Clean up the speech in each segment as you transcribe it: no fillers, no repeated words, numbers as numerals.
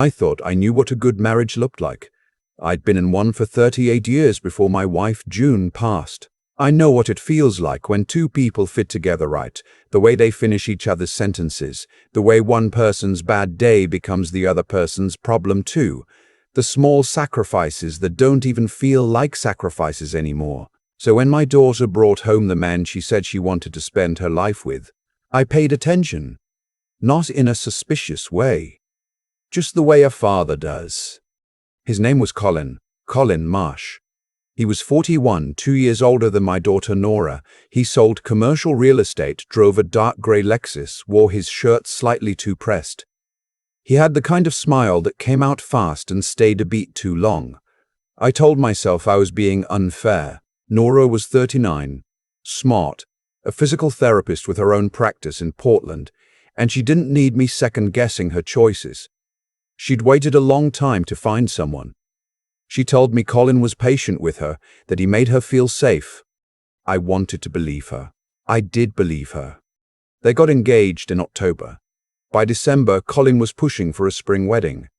I thought I knew what a good marriage looked like. I'd been in one for 38 years before my wife June passed. I know what it feels like when two people fit together right, the way they finish each other's sentences, the way one person's bad day becomes the other person's problem too, the small sacrifices that don't even feel like sacrifices anymore. So when my daughter brought home the man she said she wanted to spend her life with, I paid attention. Not in a suspicious way. Just the way a father does. His name was Colin Marsh. He was 41, 2 years older than my daughter Nora. He sold commercial real estate, drove a dark grey Lexus, wore his shirt slightly too pressed. He had the kind of smile that came out fast and stayed a beat too long. I told myself I was being unfair. Nora was 39, smart, a physical therapist with her own practice in Portland, and she didn't need me second-guessing her choices. She'd waited a long time to find someone. She told me Colin was patient with her, that he made her feel safe. I wanted to believe her. I did believe her. They got engaged in October. By December, Colin was pushing for a spring wedding.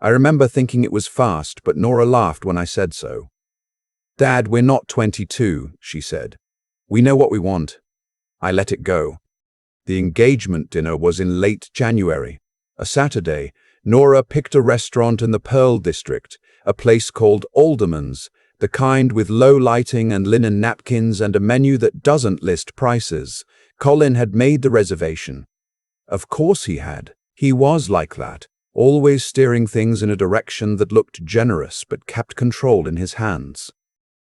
I remember thinking it was fast, but Nora laughed when I said so. "Dad, we're not 22, she said. "We know what we want." I let it go. The engagement dinner was in late January, a Saturday. Nora picked a restaurant in the Pearl District, a place called Alderman's, the kind with low lighting and linen napkins and a menu that doesn't list prices. Colin had made the reservation. Of course he had. He was like that, always steering things in a direction that looked generous but kept control in his hands.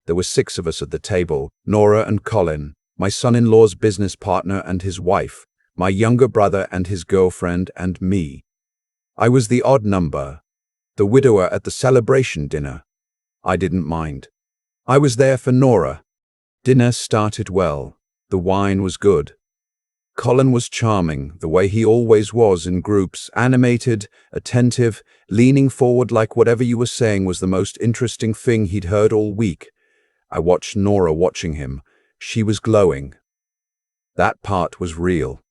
There were 6 of us at the table, Nora and Colin, my son-in-law's business partner and his wife, my younger brother and his girlfriend, and me. I was the odd number, the widower at the celebration dinner. I didn't mind. I was there for Nora. Dinner started well. The wine was good. Colin was charming, the way he always was in groups, animated, attentive, leaning forward like whatever you were saying was the most interesting thing he'd heard all week. I watched Nora watching him. She was glowing. That part was real.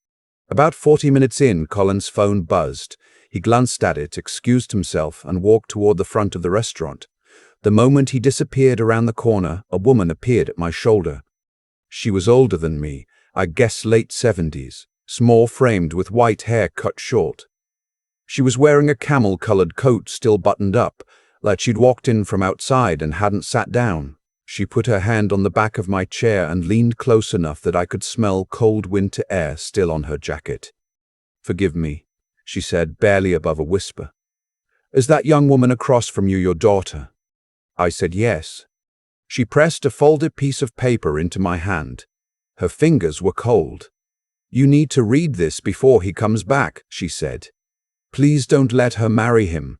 About 40 minutes in, Colin's phone buzzed. He glanced at it, excused himself, and walked toward the front of the restaurant. The moment he disappeared around the corner, a woman appeared at my shoulder. She was older than me, I guess late 70s, small-framed with white hair cut short. She was wearing a camel-colored coat still buttoned up, like she'd walked in from outside and hadn't sat down. She put her hand on the back of my chair and leaned close enough that I could smell cold winter air still on her jacket. "Forgive me," she said, barely above a whisper. "Is that young woman across from you your daughter?" I said yes. She pressed a folded piece of paper into my hand. Her fingers were cold. "You need to read this before he comes back," she said. "Please don't let her marry him."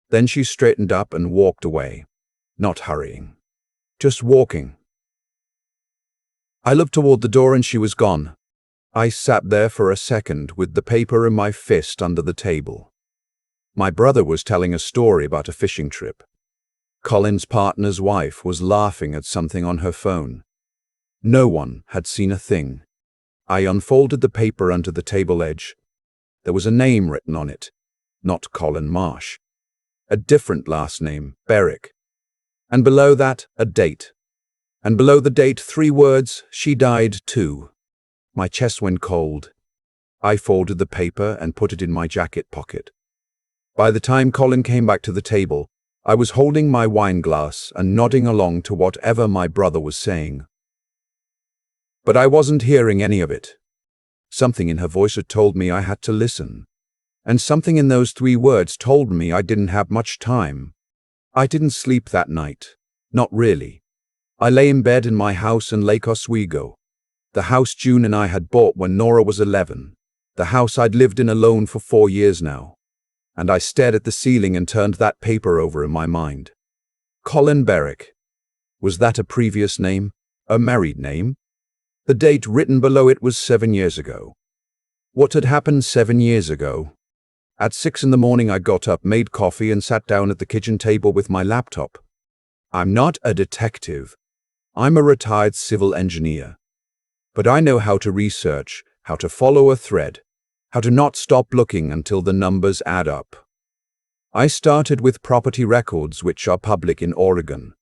Then she straightened up and walked away, not hurrying. Just walking. I looked toward the door and she was gone. I sat there for a second with the paper in my fist under the table. My brother was telling a story about a fishing trip. Colin's partner's wife was laughing at something on her phone. No one had seen a thing. I unfolded the paper under the table edge. There was a name written on it. Not Colin Marsh. A different last name, Berwick. And below that, a date. And below the date, 3 words, "She died too." My chest went cold. I folded the paper and put it in my jacket pocket. By the time Colin came back to the table, I was holding my wine glass and nodding along to whatever my brother was saying. But I wasn't hearing any of it. Something in her voice had told me I had to listen. And something in those 3 words told me I didn't have much time. I didn't sleep that night. Not really. I lay in bed in my house in Lake Oswego. The house June and I had bought when Nora was 11. The house I'd lived in alone for 4 years now. And I stared at the ceiling and turned that paper over in my mind. Colin Berwick. Was that a previous name? A married name? The date written below it was 7 years ago. What had happened 7 years ago? At 6 in the morning I got up, made coffee, and sat down at the kitchen table with my laptop. I'm not a detective. I'm a retired civil engineer. But I know how to research, how to follow a thread, how to not stop looking until the numbers add up. I started with property records, which are public in Oregon.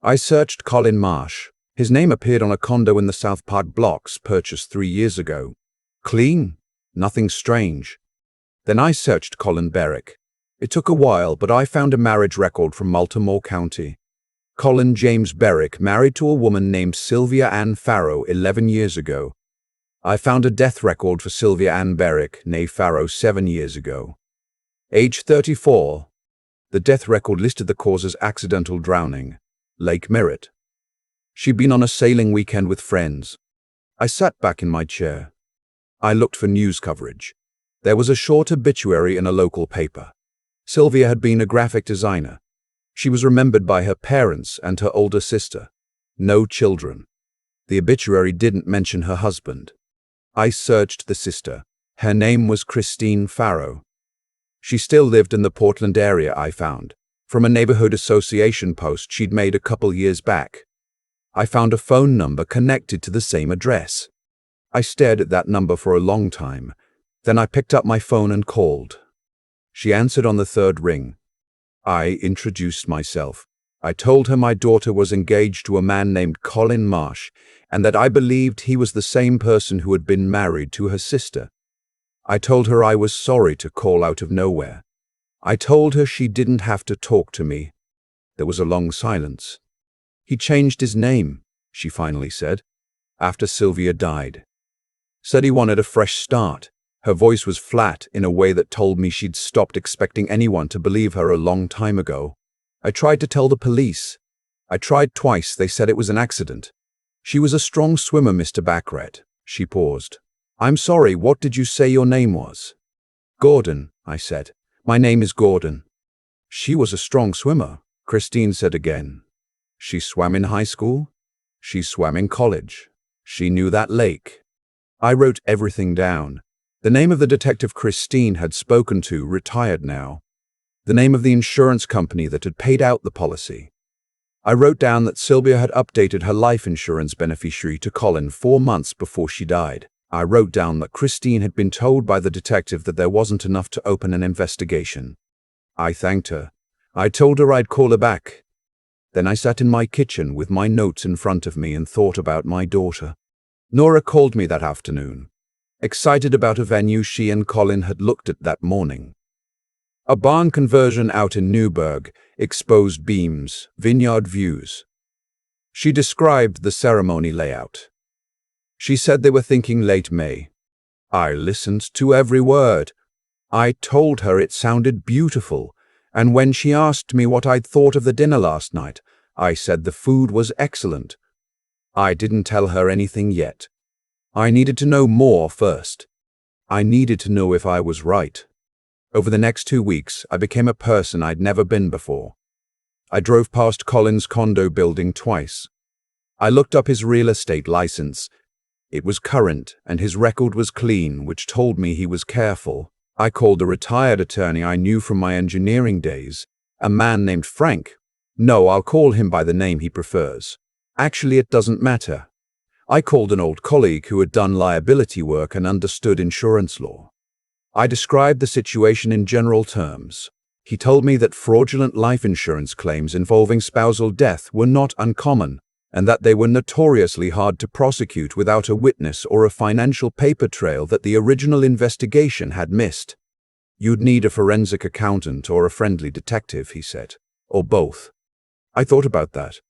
I searched Colin Marsh. His name appeared on a condo in the South Park blocks purchased 3 years ago. Clean, nothing strange. Then I searched Colin Berrick. It took a while, but I found a marriage record from Baltimore County. Colin James Berrick married to a woman named Sylvia Ann Farrow 11 years ago. I found a death record for Sylvia Ann Berrick, née Farrow, 7 years ago. Age 34. The death record listed the cause as accidental drowning. Lake Merritt. She'd been on a sailing weekend with friends. I sat back in my chair. I looked for news coverage. There was a short obituary in a local paper. Sylvia had been a graphic designer. She was remembered by her parents and her older sister. No children. The obituary didn't mention her husband. I searched the sister. Her name was Christine Farrow. She still lived in the Portland area, I found, from a neighborhood association post she'd made a couple years back. I found a phone number connected to the same address. I stared at that number for a long time. Then I picked up my phone and called. She answered on the third ring. I introduced myself. I told her my daughter was engaged to a man named Colin Marsh, and that I believed he was the same person who had been married to her sister. I told her I was sorry to call out of nowhere. I told her she didn't have to talk to me. There was a long silence. He changed his name, she finally said, after Sylvia died. Said he wanted a fresh start. Her voice was flat in a way that told me she'd stopped expecting anyone to believe her a long time ago. I tried to tell the police. I tried twice. They said it was an accident. She was a strong swimmer, Mr. Baccarat. She paused. I'm sorry, what did you say your name was? Gordon, I said. My name is Gordon. She was a strong swimmer, Christine said again. She swam in high school. She swam in college. She knew that lake. I wrote everything down. The name of the detective Christine had spoken to, retired now. The name of the insurance company that had paid out the policy. I wrote down that Sylvia had updated her life insurance beneficiary to Colin 4 months before she died. I wrote down that Christine had been told by the detective that there wasn't enough to open an investigation. I thanked her. I told her I'd call her back. Then I sat in my kitchen with my notes in front of me and thought about my daughter. Nora called me that afternoon, excited about a venue she and Colin had looked at that morning. A barn conversion out in Newburgh, exposed beams, vineyard views. She described the ceremony layout. She said they were thinking late May. I listened to every word. I told her it sounded beautiful, and when she asked me what I'd thought of the dinner last night, I said the food was excellent. I didn't tell her anything yet. I needed to know more first. I needed to know if I was right. Over the next 2 weeks, I became a person I'd never been before. I drove past Colin's condo building twice. I looked up his real estate license. It was current, and his record was clean, which told me he was careful. I called a retired attorney I knew from my engineering days, a man named Frank. No, I'll call him by the name he prefers. Actually, it doesn't matter. I called an old colleague who had done liability work and understood insurance law. I described the situation in general terms. He told me that fraudulent life insurance claims involving spousal death were not uncommon, and that they were notoriously hard to prosecute without a witness or a financial paper trail that the original investigation had missed. You'd need a forensic accountant or a friendly detective, he said, or both. I thought about that.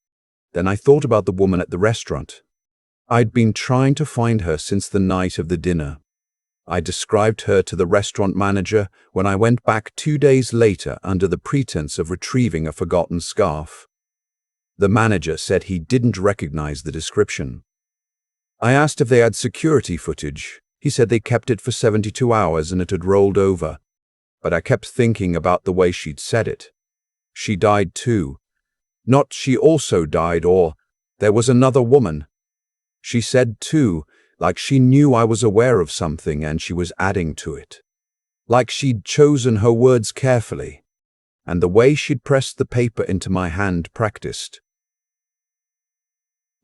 Then I thought about the woman at the restaurant. I'd been trying to find her since the night of the dinner. I described her to the restaurant manager when I went back 2 days later under the pretense of retrieving a forgotten scarf. The manager said he didn't recognize the description. I asked if they had security footage. He said they kept it for 72 hours and it had rolled over. But I kept thinking about the way she'd said it. She died too. Not she also died, or there was another woman. She said too, like she knew I was aware of something and she was adding to it. Like she'd chosen her words carefully, and the way she'd pressed the paper into my hand practiced.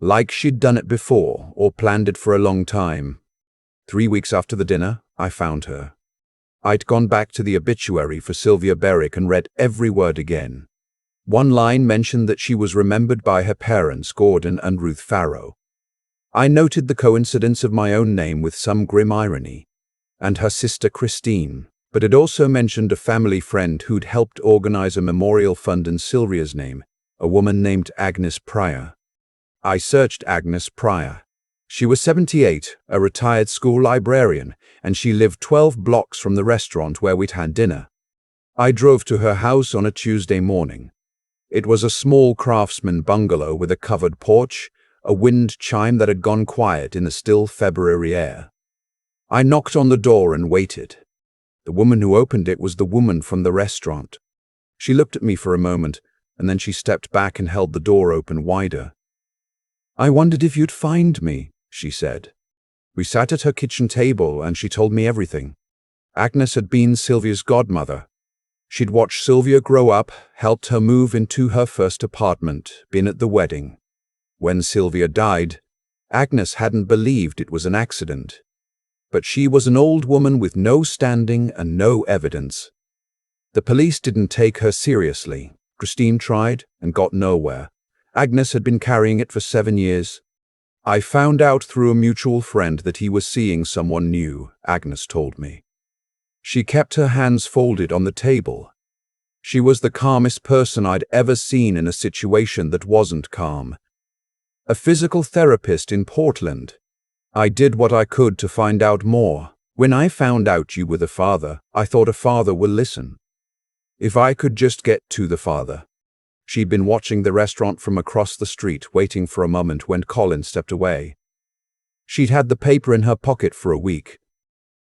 Like she'd done it before or planned it for a long time. 3 weeks after the dinner, I found her. I'd gone back to the obituary for Sylvia Berwick and read every word again. One line mentioned that she was remembered by her parents, Gordon and Ruth Farrow. I noted the coincidence of my own name with some grim irony, and her sister Christine, but it also mentioned a family friend who'd helped organize a memorial fund in Sylvia's name, a woman named Agnes Pryor. I searched Agnes Pryor. She was 78, a retired school librarian, and she lived 12 blocks from the restaurant where we'd had dinner. I drove to her house on a Tuesday morning. It was a small craftsman bungalow with a covered porch, a wind chime that had gone quiet in the still February air. I knocked on the door and waited. The woman who opened it was the woman from the restaurant. She looked at me for a moment, and then she stepped back and held the door open wider. "I wondered if you'd find me," she said. We sat at her kitchen table and she told me everything. Agnes had been Sylvia's godmother. She'd watched Sylvia grow up, helped her move into her first apartment, been at the wedding. When Sylvia died, Agnes hadn't believed it was an accident. But she was an old woman with no standing and no evidence. The police didn't take her seriously. Christine tried and got nowhere. Agnes had been carrying it for 7 years. "I found out through a mutual friend that he was seeing someone new," Agnes told me. She kept her hands folded on the table. She was the calmest person I'd ever seen in a situation that wasn't calm. A physical therapist in Portland. I did what I could to find out more. "When I found out you were the father, I thought a father will listen. If I could just get to the father." She'd been watching the restaurant from across the street, waiting for a moment when Colin stepped away. She'd had the paper in her pocket for a week.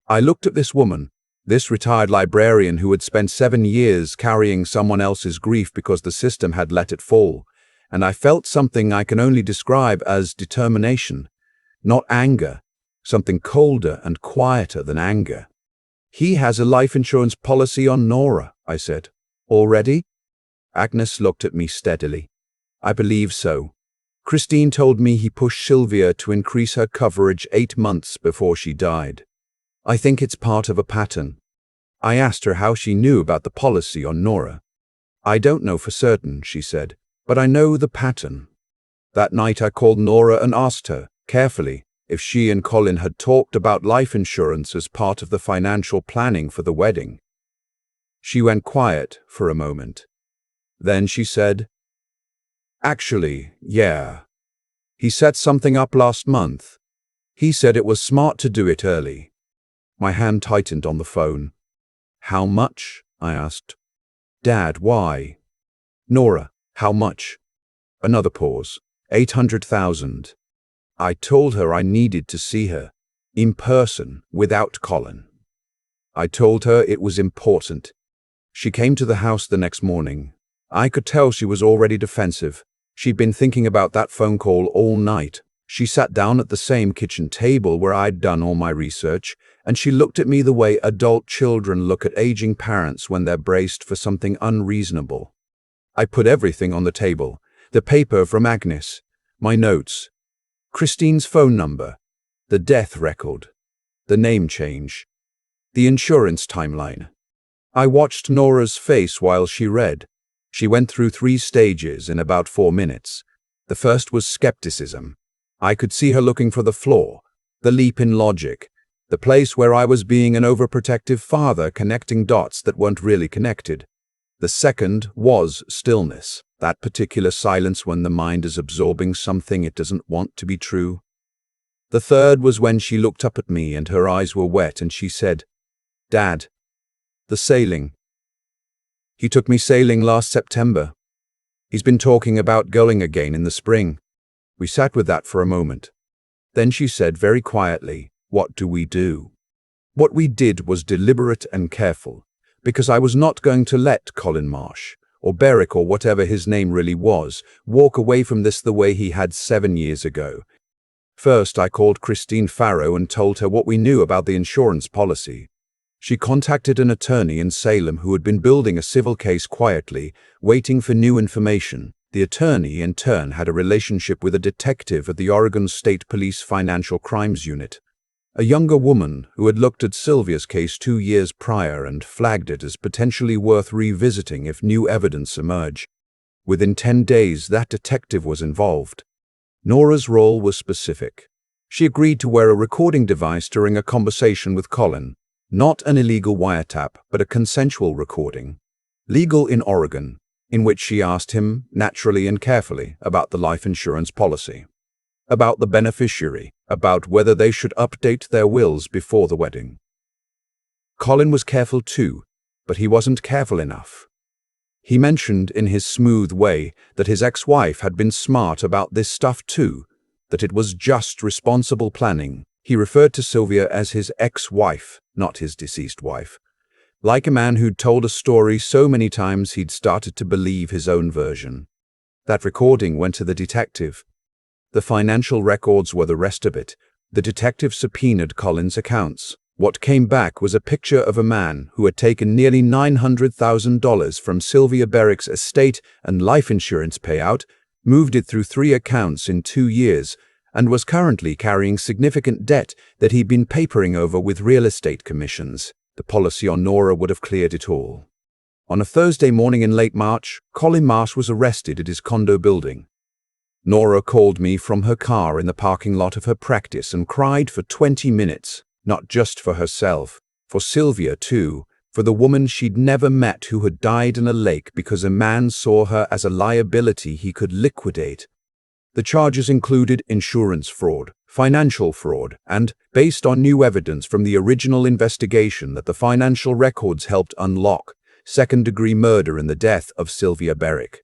I looked at this woman, this retired librarian who had spent 7 years carrying someone else's grief because the system had let it fall, and I felt something I can only describe as determination, not anger, something colder and quieter than anger. "He has a life insurance policy on Nora," I said. "Already?" Agnes looked at me steadily. "I believe so. Christine told me he pushed Sylvia to increase her coverage 8 months before she died. I think it's part of a pattern." I asked her how she knew about the policy on Nora. "I don't know for certain," she said, "but I know the pattern." That night I called Nora and asked her, carefully, if she and Colin had talked about life insurance as part of the financial planning for the wedding. She went quiet for a moment. Then she said, "Actually, yeah. He set something up last month. He said it was smart to do it early." My hand tightened on the phone. "How much?" I asked. "Dad, why?" "Nora, how much?" Another pause. 800,000. I told her I needed to see her, in person, without Colin. I told her it was important. She came to the house the next morning. I could tell she was already defensive. She'd been thinking about that phone call all night. She sat down at the same kitchen table where I'd done all my research, and she looked at me the way adult children look at aging parents when they're braced for something unreasonable. I put everything on the table. The paper from Agnes, my notes, Christine's phone number, the death record, the name change, the insurance timeline. I watched Nora's face while she read. She went through 3 stages in about 4 minutes. The first was skepticism. I could see her looking for the flaw, the leap in logic, the place where I was being an overprotective father connecting dots that weren't really connected. The second was stillness, that particular silence when the mind is absorbing something it doesn't want to be true. The third was when she looked up at me and her eyes were wet and she said, "Dad, the sailing. He took me sailing last September. He's been talking about going again in the spring." We sat with that for a moment. Then she said very quietly, "What do we do?" What we did was deliberate and careful, because I was not going to let Colin Marsh, or Berwick or whatever his name really was, walk away from this the way he had 7 years ago. First, I called Christine Farrow and told her what we knew about the insurance policy. She contacted an attorney in Salem who had been building a civil case quietly, waiting for new information. The attorney, in turn, had a relationship with a detective at the Oregon State Police Financial Crimes Unit. a younger woman who had looked at Sylvia's case 2 years prior and flagged it as potentially worth revisiting if new evidence emerged. Within 10 days, that detective was involved. Nora's role was specific. She agreed to wear a recording device during a conversation with Colin, not an illegal wiretap, but a consensual recording, legal in Oregon, in which she asked him, naturally and carefully, about the life insurance policy, about the beneficiary, about whether they should update their wills before the wedding. Colin was careful too, but he wasn't careful enough. He mentioned in his smooth way that his ex-wife had been smart about this stuff too, that it was just responsible planning. He referred to Sylvia as his ex-wife, not his deceased wife. Like a man who'd told a story so many times he'd started to believe his own version. That recording went to the detective. The financial records were the rest of it. The detective subpoenaed Colin's accounts. What came back was a picture of a man who had taken nearly $900,000 from Sylvia Berrick's estate and life insurance payout, moved it through 3 accounts in 2 years, and was currently carrying significant debt that he'd been papering over with real estate commissions. The policy on Nora would have cleared it all. On a Thursday morning in late March, Colin Marsh was arrested at his condo building. Nora called me from her car in the parking lot of her practice and cried for 20 minutes. Not just for herself, for Sylvia too, for the woman she'd never met who had died in a lake because a man saw her as a liability he could liquidate. The charges included insurance fraud, financial fraud, and, based on new evidence from the original investigation that the financial records helped unlock, second-degree murder in the death of Sylvia Berrick.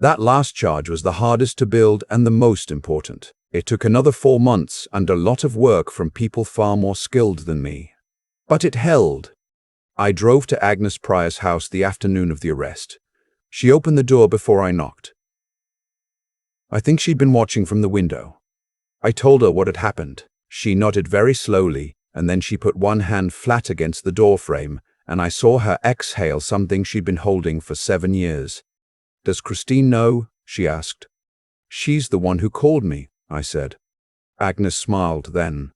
That last charge was the hardest to build and the most important. It took another 4 months and a lot of work from people far more skilled than me. But it held. I drove to Agnes Pryor's house the afternoon of the arrest. She opened the door before I knocked. I think she'd been watching from the window. I told her what had happened. She nodded very slowly, and then she put one hand flat against the doorframe, and I saw her exhale something she'd been holding for 7 years. "Does Christine know?" she asked. "She's the one who called me," I said. Agnes smiled then.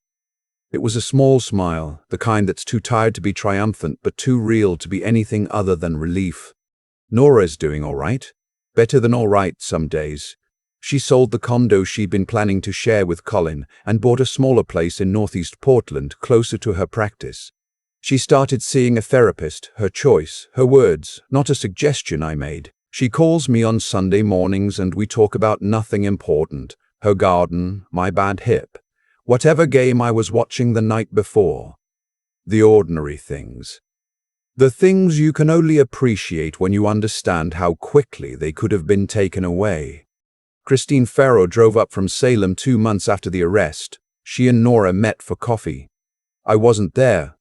It was a small smile, the kind that's too tired to be triumphant but too real to be anything other than relief. "Nora's doing all right. Better than all right some days. She sold the condo she'd been planning to share with Colin and bought a smaller place in northeast Portland closer to her practice. She started seeing a therapist, her choice, her words, not a suggestion I made. She calls me on Sunday mornings and we talk about nothing important. Her garden, my bad hip, whatever game I was watching the night before. The ordinary things. The things you can only appreciate when you understand how quickly they could have been taken away." Christine Farrow drove up from Salem 2 months after the arrest. She and Nora met for coffee. I wasn't there.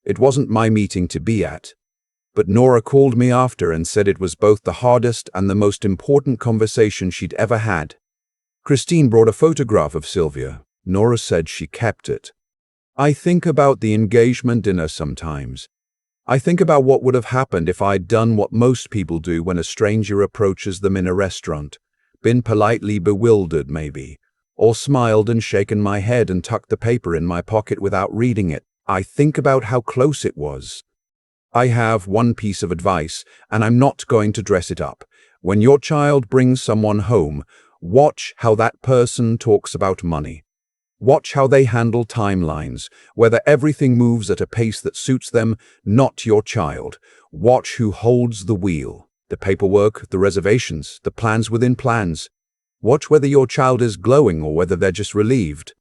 It wasn't my meeting to be at. But Nora called me after and said it was both the hardest and the most important conversation she'd ever had. Christine brought a photograph of Sylvia. Nora said she kept it. I think about the engagement dinner sometimes. I think about what would have happened if I'd done what most people do when a stranger approaches them in a restaurant. Been politely bewildered, maybe, or smiled and shaken my head and tucked the paper in my pocket without reading it. I think about how close it was. I have one piece of advice, and I'm not going to dress it up. When your child brings someone home, watch how that person talks about money. Watch how they handle timelines, whether everything moves at a pace that suits them, not your child. Watch who holds the wheel, the paperwork, the reservations, the plans within plans. Watch whether your child is glowing or whether they're just relieved.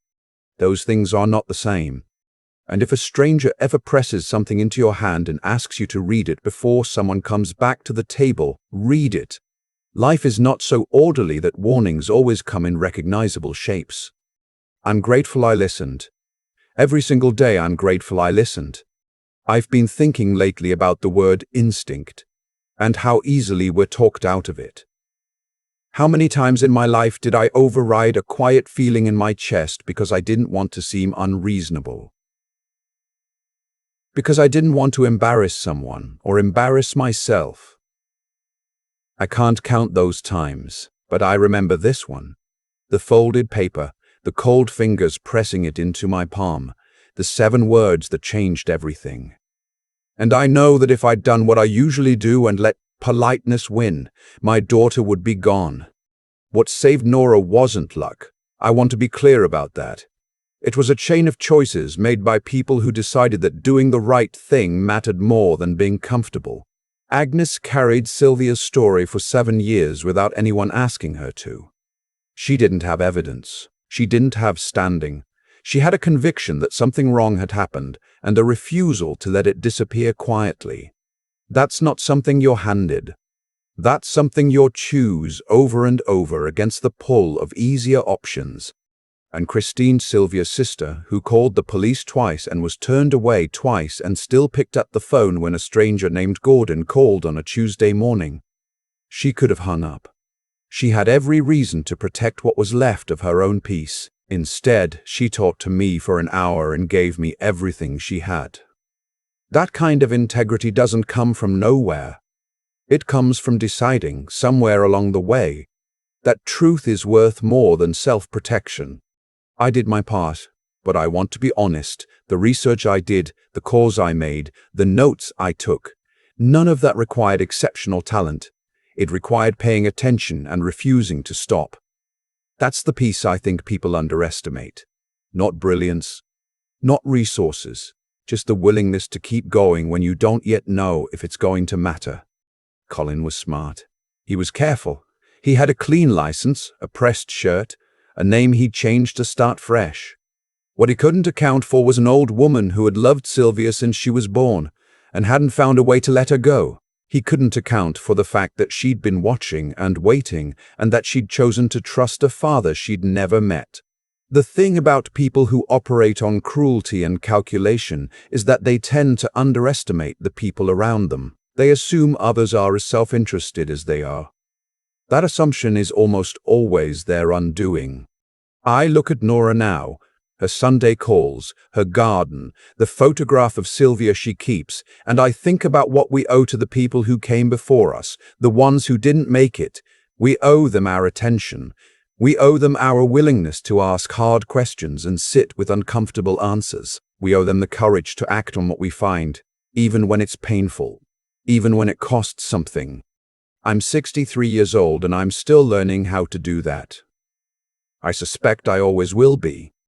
Those things are not the same. And if a stranger ever presses something into your hand and asks you to read it before someone comes back to the table, read it. Life is not so orderly that warnings always come in recognizable shapes. I'm grateful I listened. Every single day I'm grateful I listened. I've been thinking lately about the word instinct and how easily we're talked out of it. How many times in my life did I override a quiet feeling in my chest because I didn't want to seem unreasonable? Because I didn't want to embarrass someone or embarrass myself. I can't count those times, but I remember this one. The folded paper, the cold fingers pressing it into my palm, the 7 words that changed everything. And I know that if I'd done what I usually do and let politeness win, my daughter would be gone. What saved Nora wasn't luck. I want to be clear about that. It was a chain of choices made by people who decided that doing the right thing mattered more than being comfortable. Agnes carried Sylvia's story for 7 years without anyone asking her to. She didn't have evidence. She didn't have standing. She had a conviction that something wrong had happened and a refusal to let it disappear quietly. That's not something you're handed. That's something you choose over and over against the pull of easier options. And Christine, Sylvia's sister, who called the police twice and was turned away twice and still picked up the phone when a stranger named Gordon called on a Tuesday morning. She could have hung up. She had every reason to protect what was left of her own peace. Instead, she talked to me for an hour and gave me everything she had. That kind of integrity doesn't come from nowhere. It comes from deciding, somewhere along the way, that truth is worth more than self-protection. I did my part, but I want to be honest. The research I did, the calls I made, the notes I took, none of that required exceptional talent. It required paying attention and refusing to stop. That's the piece I think people underestimate. Not brilliance, not resources, just the willingness to keep going when you don't yet know if it's going to matter. Colin was smart. He was careful. He had a clean license, a pressed shirt, a name he'd changed to start fresh. What he couldn't account for was an old woman who had loved Sylvia since she was born and hadn't found a way to let her go. He couldn't account for the fact that she'd been watching and waiting and that she'd chosen to trust a father she'd never met. The thing about people who operate on cruelty and calculation is that they tend to underestimate the people around them. They assume others are as self-interested as they are. That assumption is almost always their undoing. I look at Nora now, her Sunday calls, her garden, the photograph of Sylvia she keeps, and I think about what we owe to the people who came before us, the ones who didn't make it. We owe them our attention. We owe them our willingness to ask hard questions and sit with uncomfortable answers. We owe them the courage to act on what we find, even when it's painful, even when it costs something. I'm 63 years old and I'm still learning how to do that. I suspect I always will be.